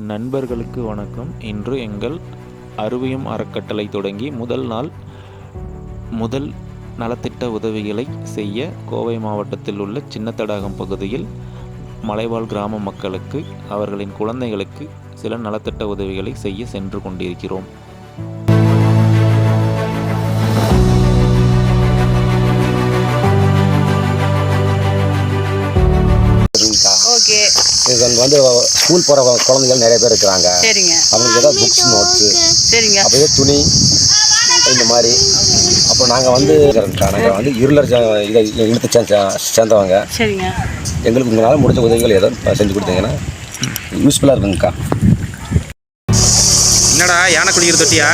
நண்பர்களுக்கு வணக்கம். இன்று எங்கள் அறிவியும் அறக்கட்டளை தொடங்கி முதல் நலத்திட்ட உதவிகளை செய்ய கோவை மாவட்டத்தில் உள்ள சின்னத்தடாகம் பகுதியில் மலைவாழ் கிராம மக்களுக்கு அவர்களின் குழந்தைகளுக்கு சில நலத்திட்ட உதவிகளை செய்ய சென்று கொண்டிருக்கிறோம். ஓகே, இது வந்து ஸ்கூல் போகிற குழந்தைகள் நிறைய பேர் இருக்கிறாங்க. சரிங்க. அவங்களுக்கு ஏதாவது புக்ஸ், நோட்ஸு, சரிங்க. அப்படியே துணி இந்த மாதிரி. அப்போ நாங்கள் வந்து இருளர் இதை இனத்தை சேர்ந்தவங்க. சரிங்க. எங்களுக்கு உங்களால் முடிஞ்ச உதவிகள் ஏதோ செஞ்சு கொடுத்தீங்கன்னா யூஸ்ஃபுல்லாக இருக்குங்கக்கா. என்னடா யானை குளிக்கிற தொட்டியா?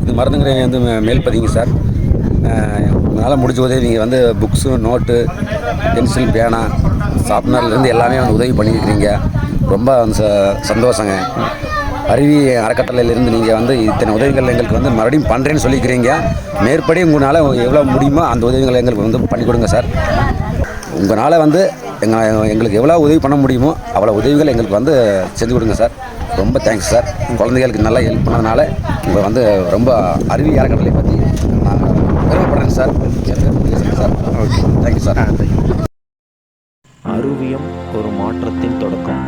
இது மருந்துங்கிற வந்து மேல் பதிங்க சார். உங்களால் முடிஞ்ச உதவி நீங்கள் வந்து புக்ஸு, நோட்டு, பென்சில், பேனா, ஷார்ப்னர்லேருந்து எல்லாமே வந்து உதவி பண்ணியிருக்கிறீங்க. ரொம்ப சந்தோஷங்க. அறிவி அறக்கட்டளையிலேருந்து நீங்கள் வந்து இத்தனை உதவிகள் எங்களுக்கு வந்து மறுபடியும் பண்ணுறேன்னு சொல்லிக்கிறீங்க. மேற்படி உங்களால் எவ்வளோ முடியுமோ அந்த உதவிகளை எங்களுக்கு வந்து பண்ணி கொடுங்க சார். உங்களால் வந்து எங்களுக்கு எவ்வளோ உதவி பண்ண முடியுமோ அவ்வளோ உதவிகள் எங்களுக்கு வந்து செஞ்சு கொடுங்க சார். ரொம்ப தேங்க்ஸ் சார். குழந்தைகளுக்கு நல்லா ஹெல்ப் பண்ணதுனால உங்களை வந்து ரொம்ப அறிவி அறக்கட்டளை பற்றி நான் பெருமைப்படுறேன் sir. Sir sir okay thank you sir thank you. அறிவியம் ஒரு மாற்றத்தின் தொடக்கம்.